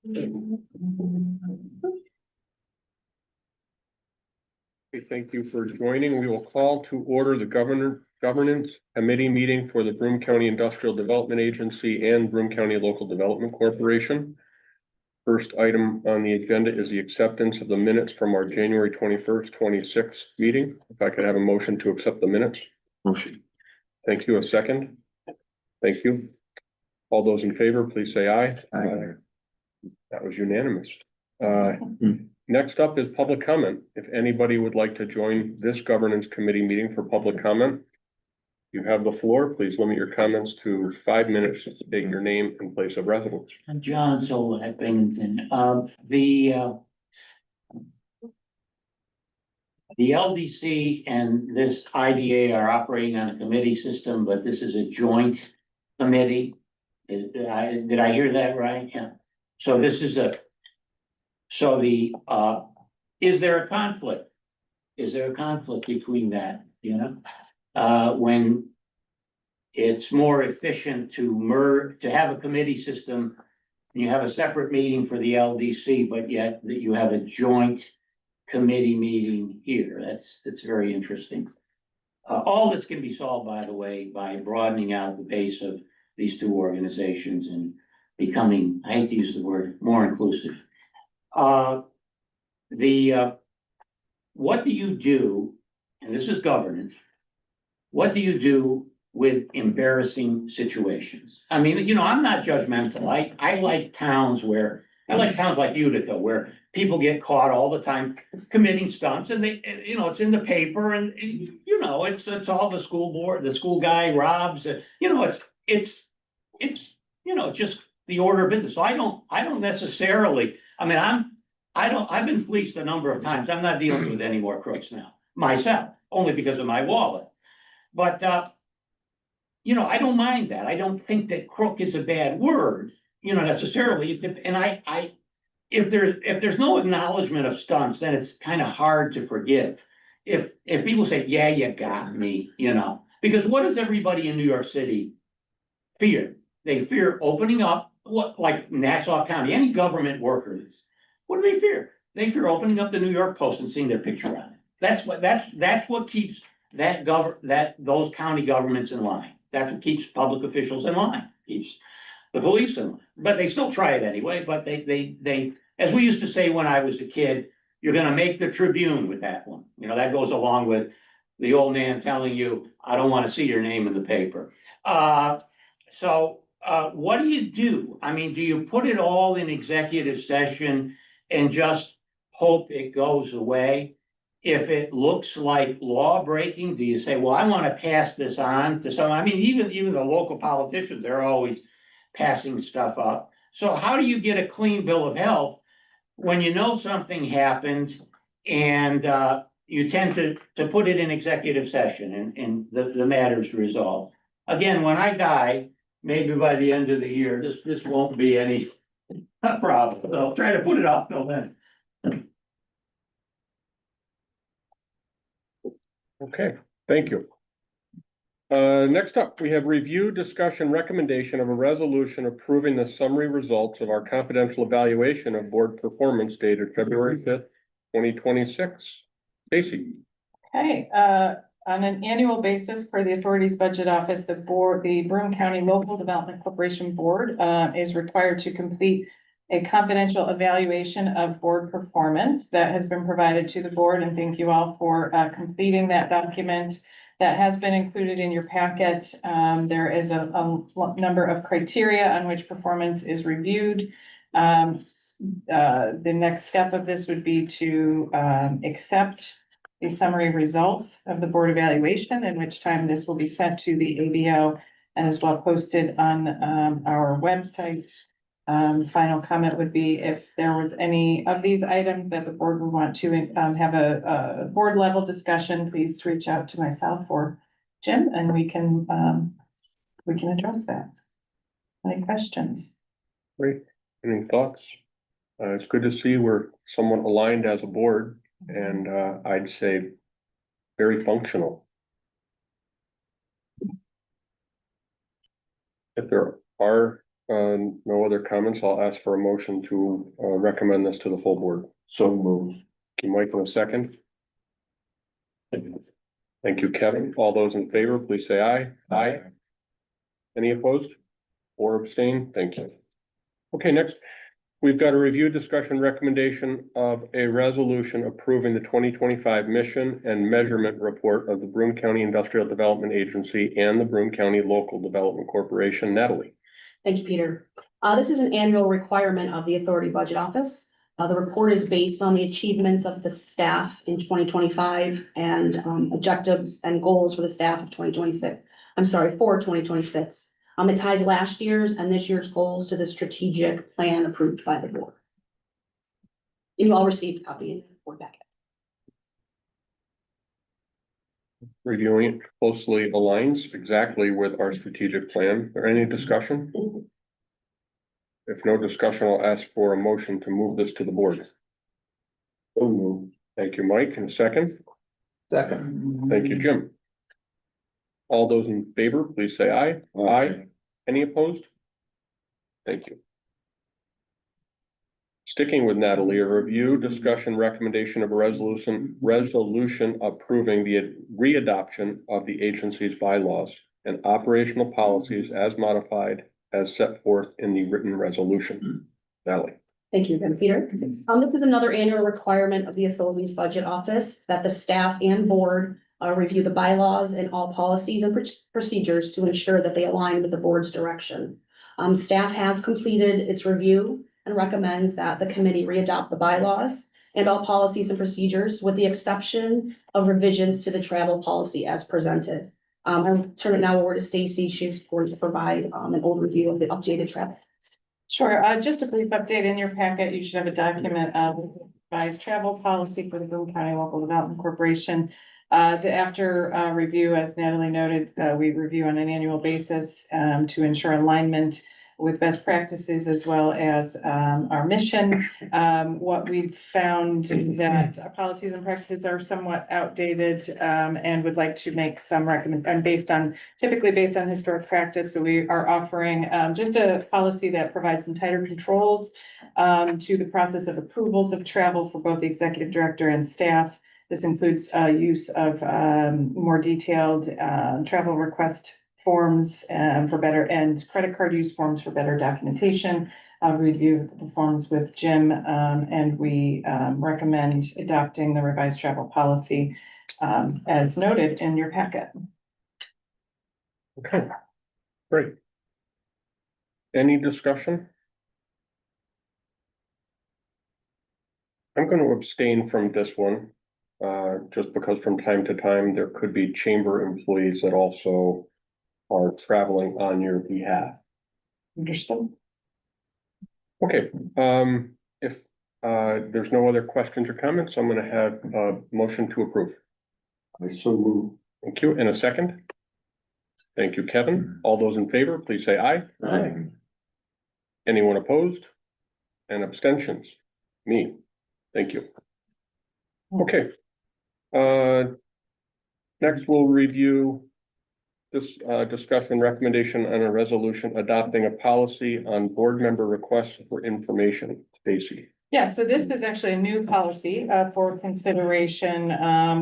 Okay, thank you for joining. We will call to order the governance committee meeting for the Broome County Industrial Development Agency and Broome County Local Development Corporation. First item on the agenda is the acceptance of the minutes from our January 21st, 26th meeting. If I could have a motion to accept the minutes. Motion. Thank you. A second. Thank you. All those in favor, please say aye. Aye. That was unanimous. Next up is public comment. If anybody would like to join this governance committee meeting for public comment, you have the floor. Please limit your comments to 5 minutes to state your name and place of residence. John Sola at Binghamton. The LDC and this IDA are operating on a committee system, but this is a joint committee. Did I hear that right? Yeah. So this is is there a conflict? Is there a conflict between that, when it's more efficient to have a committee system, and you have a separate meeting for the LDC, but yet that you have a joint committee meeting here. That's very interesting. All this can be solved, by the way, by broadening out the base of these two organizations and becoming, I hate to use the word, more inclusive. What do you do, and this is governance, what do you do with embarrassing situations? I mean, I'm not judgmental. I like towns like Utica, where people get caught all the time committing stunts, and it's in the paper, and it's all the school board, the school guy robs, it's just the order of business. So I don't necessarily, I've been fleeced a number of times. I'm not dealing with any more crooks now, myself, only because of my wallet. But, I don't mind that. I don't think that crook is a bad word, necessarily. And if there's no acknowledgement of stunts, then it's kind of hard to forgive. If people say, yeah, you got me, because what does everybody in New York City fear? They fear opening up, like Nassau County, any government workers. What do they fear? They fear opening up the New York Post and seeing their picture on it. That's what keeps those county governments in line. That's what keeps public officials in line, keeps the police in line. But they still try it anyway. But they, as we used to say when I was a kid, you're going to make the Tribune with that one. That goes along with the old man telling you, I don't want to see your name in the paper. So what do you do? Do you put it all in executive session and just hope it goes away? If it looks like law breaking, do you say, well, I want to pass this on to someone? Even the local politicians, they're always passing stuff up. So how do you get a clean bill of health when something happened and you tend to put it in executive session and the matter's resolved? Again, when I die, maybe by the end of the year, this won't be any problem. So I'll try to put it off till then. Okay, thank you. Next up, we have review, discussion, recommendation of a resolution approving the summary results of our confidential evaluation of board performance dated February 5th, 2026. Stacy. Okay, on an annual basis for the authority's budget office, the Broome County Local Development Corporation Board is required to complete a confidential evaluation of board performance that has been provided to the board, and thank you all for completing that document. That has been included in your packet. There is a number of criteria on which performance is reviewed. The next step of this would be to accept the summary results of the board evaluation, in which time this will be sent to the ABO and as well posted on our website. Final comment would be if there was any of these items that the board would want to have a board level discussion, please reach out to myself or Jim and we can address that. Any questions? Great. Any thoughts? It's good to see we're somewhat aligned as a board, and I'd say very functional. If there are no other comments. I'll ask for a motion to recommend this to the full board. So moved. Can Mike in a second? Thank you, Kevin. All those in favor, please say aye. Aye. Any opposed or abstain? Thank you. Okay, next, we've got a review, discussion, recommendation of a resolution approving the 2025 mission and measurement report of the Broome County Industrial Development Agency and the Broome County Local Development Corporation. Natalie. Thank you, Peter. This is an annual requirement of the Authority Budget Office. The report is based on the achievements of the staff in 2025 and objectives and goals for the staff of 2026. For 2026. It ties last year's and this year's goals to the strategic plan approved by the board. You all received a copy in the board packet. Reviewing it closely aligns exactly with our strategic plan. Is there any discussion? If no discussion, I'll ask for a motion to move this to the board. So moved. Thank you, Mike. In a second. Second. Thank you, Jim. All those in favor, please say aye. Aye. Any opposed? Thank you. Sticking with Natalie, a review, discussion, recommendation of a resolution approving the readoption of the agency's bylaws and operational policies as modified as set forth in the written resolution. Natalie. Thank you again, Peter. This is another annual requirement of the Authority's Budget Office that the staff and board review the bylaws and all policies and procedures to ensure that they align with the board's direction. Staff has completed its review and recommends that the committee readopt the bylaws and all policies and procedures with the exception of revisions to the travel policy as presented. I'll turn it now over to Stacy. She's going to provide an overview of the updated travel. Sure, just a brief update in your packet. You should have a document of revised travel policy for the Broome County Local Development Corporation. After review, as Natalie noted, we review on an annual basis to ensure alignment with best practices as well as our mission. What we've found is that our policies and practices are somewhat outdated and would like to make some typically based on historic practice. So we are offering just a policy that provides some tighter controls to the process of approvals of travel for both the executive director and staff. This includes use of more detailed travel request forms for better and credit card use forms for better documentation. Review the forms with Jim and we recommend adopting the revised travel policy as noted in your packet. Okay, great. Any discussion? I'm going to abstain from this one, just because from time to time, there could be chamber employees that also are traveling on your behalf. Understood. Okay, if there's no other questions or comments, I'm going to have a motion to approve. I so move. Thank you. In a second. Thank you, Kevin. All those in favor, please say aye. Aye. Anyone opposed? And abstentions? Me. Thank you. Okay. Next, we'll review this discussion recommendation on a resolution adopting a policy on board member requests for information. Stacy. Yeah, so this is actually a new policy for consideration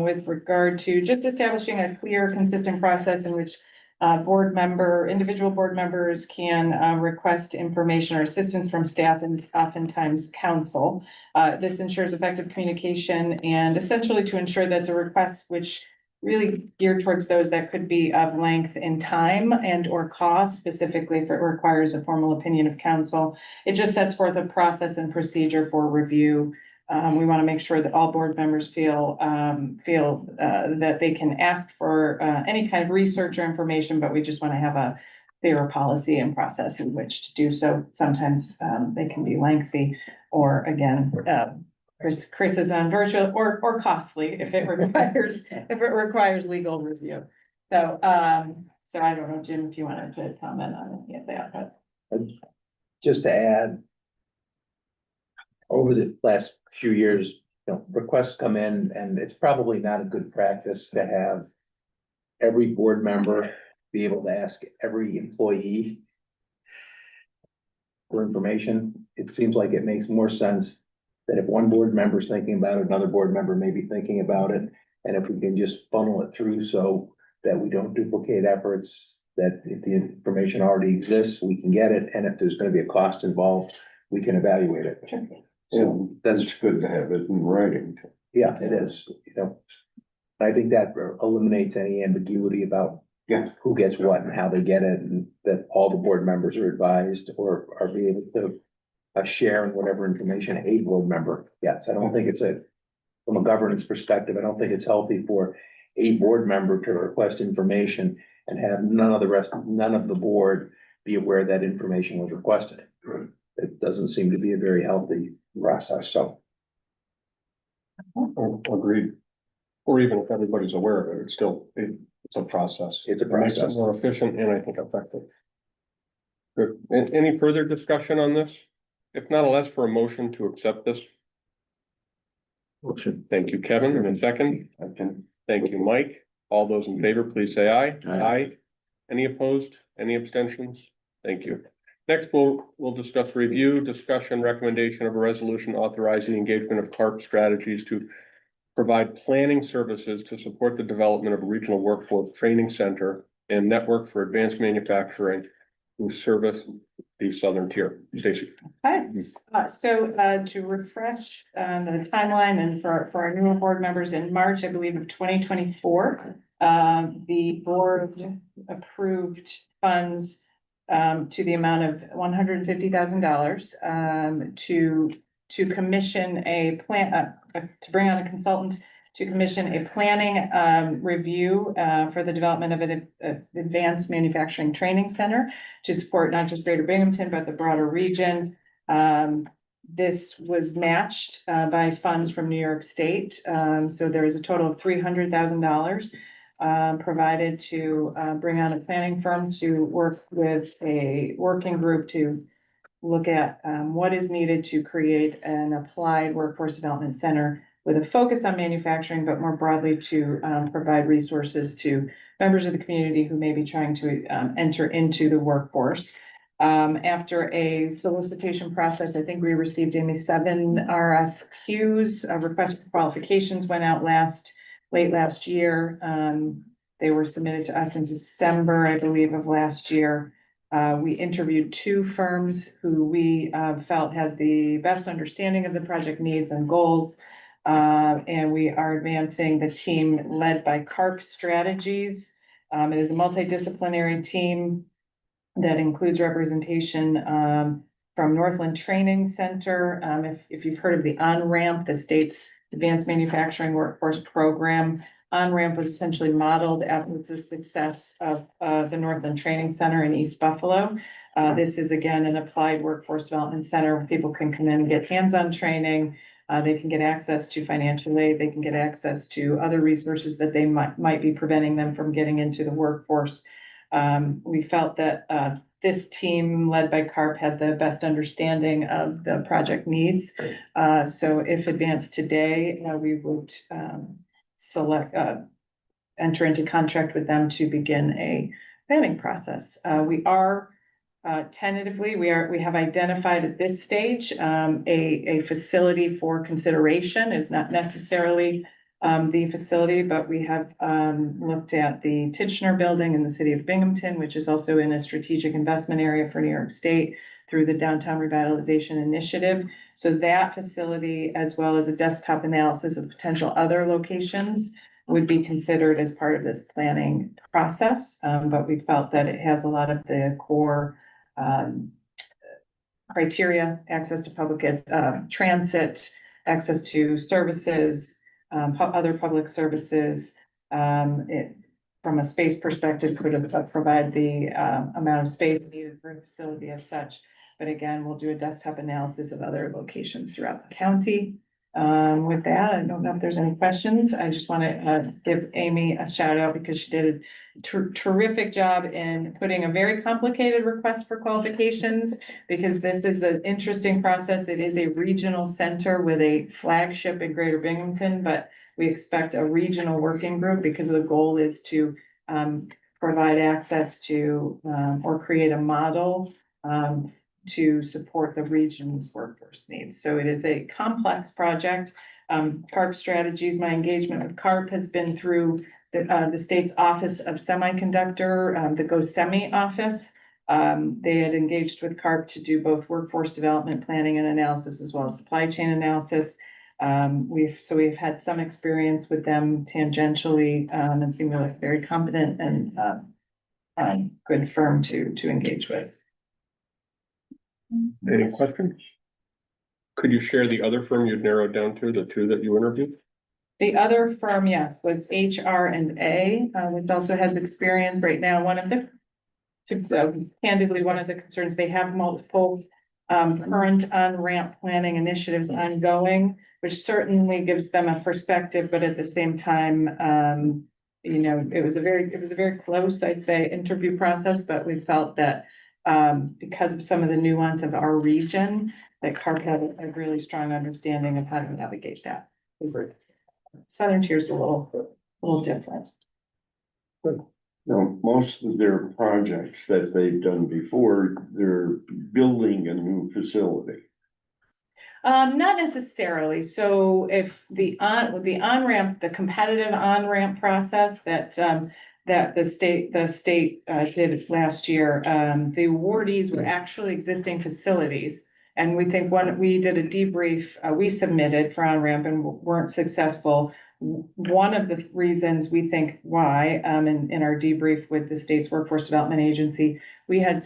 with regard to just establishing a clear, consistent process in which individual board members can request information or assistance from staff and oftentimes counsel. This ensures effective communication and essentially to ensure that the requests which really geared towards those that could be of length in time and or cost, specifically if it requires a formal opinion of counsel. It just sets forth a process and procedure for review. We want to make sure that all board members feel that they can ask for any kind of research or information, but we just want to have a clearer policy and process in which to do so. Sometimes they can be lengthy or again, Chris is on virtual or costly if it requires legal review. So I don't know, Jim, if you wanted to comment on any of that. Just to add, over the last few years, requests come in and it's probably not a good practice to have every board member be able to ask every employee for information. It seems like it makes more sense that if one board member is thinking about it, another board member may be thinking about it. And if we can just funnel it through so that we don't duplicate efforts, that if the information already exists, we can get it. And if there's gonna be a cost involved, we can evaluate it. So that's, It's good to have it in writing. yeah, it is, you know. I think that eliminates any ambiguity about Yeah. who gets what and how they get it, and that all the board members are advised or are be able to share in whatever information a board member gets. I don't think it's from a governance perspective, I don't think it's healthy for a board member to request information and have none of the board be aware that information was requested. Right. It doesn't seem to be a very healthy process, so. Agreed. Or even if everybody's aware of it, it's still, it's a process. It's a It makes it process. more efficient and I think effective. Good. Any further discussion on this? If not, I'll ask for a motion to accept this. Motion. Thank you, Kevin, and a second. I can. Thank you, Mike. All those in favor, please say aye. Aye. Any opposed? Any abstentions? Thank you. Next, we'll discuss review, discussion, recommendation of a resolution authorizing the engagement of CARP strategies to provide planning services to support the development of a regional workforce training center and network for advanced manufacturing who service the southern tier. Stacy. Okay, to refresh the timeline and for our newer board members, in March, I believe, of 2024, the board approved funds to the amount of $150,000 to commission a plan, to bring on a consultant to commission a planning review for the development of an advanced manufacturing training center to support not just Greater Binghamton, but the broader region. This was matched by funds from New York State. So there is a total of $300,000 provided to bring on a planning firm to work with a working group to look at what is needed to create an applied workforce development center with a focus on manufacturing, but more broadly to provide resources to members of the community who may be trying to enter into the workforce. After a solicitation process, I think we received, Amy, 7 RFQs. A request for qualifications went out late last year. They were submitted to us in December, I believe, of last year. We interviewed 2 firms who we felt had the best understanding of the project needs and goals. And we are advancing the team led by CARP Strategies. It is a multidisciplinary team that includes representation from Northland Training Center. If you've heard of the On-Ramp, the state's advanced manufacturing workforce program, On-Ramp was essentially modeled after the success of the Northland Training Center in East Buffalo. This is again an applied workforce development center where people can come in and get hands-on training. They can get access to financial aid. They can get access to other resources that they might be preventing them from getting into the workforce. We felt that this team led by CARP had the best understanding of the project needs. So if advanced today, we would enter into contract with them to begin a planning process. We are tentatively, we have identified at this stage a facility for consideration. Is not necessarily the facility, but we have looked at the Titchener building in the city of Binghamton, which is also in a strategic investment area for New York State through the Downtown Revitalization Initiative. So that facility, as well as a desktop analysis of potential other locations, would be considered as part of this planning process. But we felt that it has a lot of the core criteria: access to public transit, access to services, other public services. From a space perspective, could provide the amount of space needed for a facility as such. But again, we'll do a desktop analysis of other locations throughout the county. With that, I don't know if there's any questions. I just want to give Amy a shout out because she did a terrific job in putting a very complicated request for qualifications, because this is an interesting process. It is a regional center with a flagship in Greater Binghamton, but we expect a regional working group because the goal is to provide access to or create a model to support the region's workforce needs. So it is a complex project. CARP Strategies, my engagement with CARP has been through the state's Office of Semiconductor, the GoSemi office. They had engaged with CARP to do both workforce development planning and analysis as well as supply chain analysis. We've had some experience with them tangentially, and seem like very competent and good firm to engage with. Any questions? Could you share the other firm you'd narrowed down to, the two that you interviewed? The other firm, yes, was HR&A, which also has experience right now. Candidly, one of the concerns, they have multiple current on-ramp planning initiatives ongoing, which certainly gives them a perspective, but at the same time, it was a very close, I'd say, interview process, but we felt that because of some of the nuance of our region, that CARP had a really strong understanding of how to navigate that. Great. Southern Tier is a little different. Now, most of their projects that they've done before, they're building a new facility. Not necessarily. So if the on-ramp, the competitive on-ramp process that the state did last year, the awardees were actually existing facilities. And we think we did a debrief, we submitted for on-ramp and weren't successful. One of the reasons we think why, in our debrief with the state's Workforce Development Agency, we had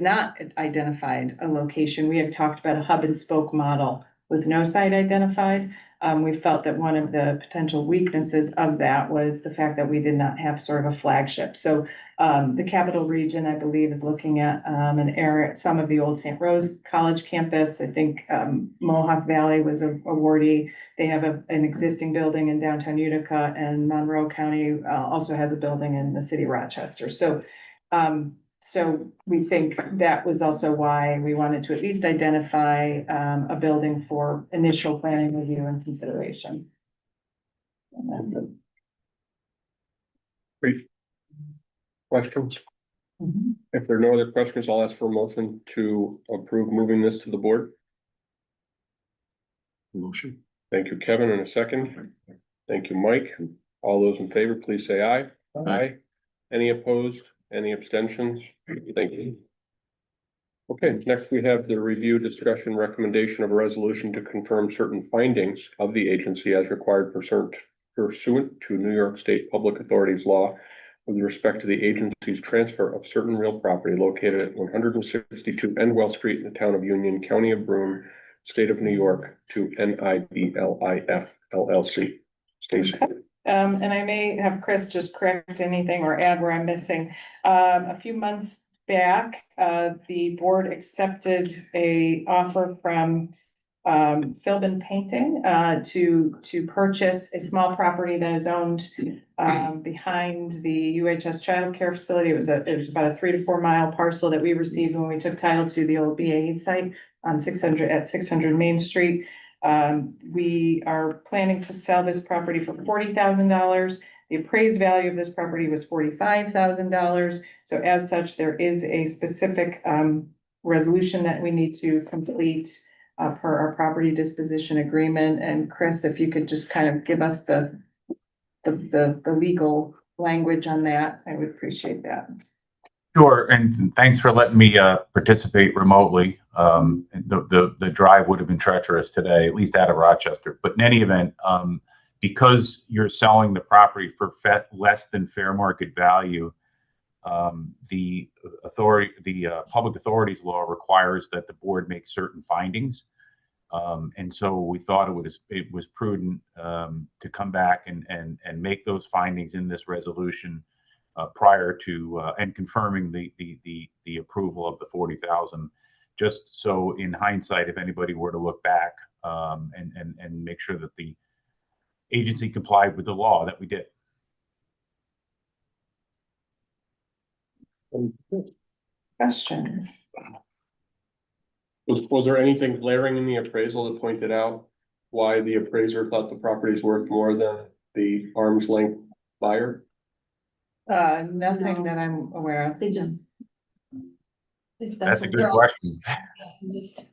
not identified a location. We had talked about a hub and spoke model with no site identified. We felt that one of the potential weaknesses of that was the fact that we did not have sort of a flagship. So the Capital Region, I believe, is looking at an area, some of the old St. Rose College campus. I think Mohawk Valley was a awardee. They have an existing building in downtown Utica, and Monroe County also has a building in the city of Rochester. So we think that was also why we wanted to at least identify a building for initial planning review and consideration. Great. Questions? Mhm. If there are no other questions, I'll ask for a motion to approve moving this to the board. Motion. Thank you, Kevin, in a second. Thank you, Mike. All those in favor, please say aye. Aye. Any opposed? Any abstentions? Thank you. Okay, next we have the review, discussion, recommendation of a resolution to confirm certain findings of the agency as required pursuant to New York State Public Authorities Law with respect to the agency's transfer of certain real property located at 162 Endwell Street in the town of Union, County of Broome, State of New York to NIBLIF LLC. Stacy. And I may have Chris just correct anything or add where I'm missing. A few months back, the board accepted a offer from Philbin Painting to purchase a small property that is owned behind the UHS child care facility. It was about a 3 to 4 mile parcel that we received when we took title to the old BAE site on 600 Main Street. We are planning to sell this property for $40,000. The appraised value of this property was $45,000. So as such, there is a specific resolution that we need to complete per our property disposition agreement. And Chris, if you could just kind of give us the legal language on that, I would appreciate that. Sure, and thanks for letting me participate remotely. The drive would have been treacherous today, at least out of Rochester. But in any event, because you're selling the property for less than fair market value, the public authorities law requires that the board make certain findings. And so we thought it was prudent to come back and make those findings in this resolution prior to and confirming the approval of the 40,000, just so in hindsight, if anybody were to look back and make sure that the agency complied with the law, that we did. Questions? Was there anything glaring in the appraisal that pointed out why the appraiser thought the property is worth more than the arm's length buyer? Nothing No. that I'm aware of. They just, That's a what good they're all- question. Just.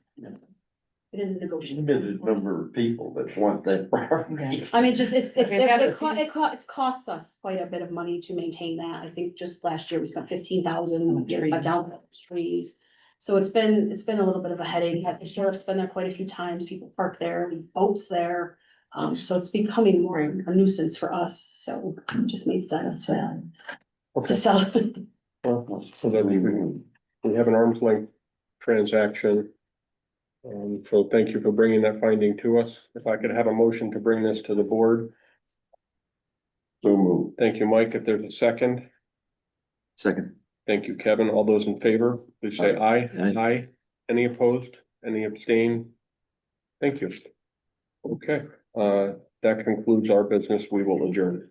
It is a negotiation. Limited number of people that want that property. I mean, just, We've had a it costs us quite a bit of money to maintain that. I think just last year we spent 15,000 down those trees. So it's been a little bit of a headache. The sheriff's been there quite a few times. People park there, boats there. So it's becoming more a nuisance for us. So it just made sense to sell. So then we have an arm's length transaction. So thank you for bringing that finding to us. If I could have a motion to bring this to the board. So moved. Thank you, Mike. If there's a second. Second. Thank you, Kevin. All those in favor, please say aye. Aye. Aye. Any opposed? Any abstain? Thank you. Okay, that concludes our business. We will adjourn.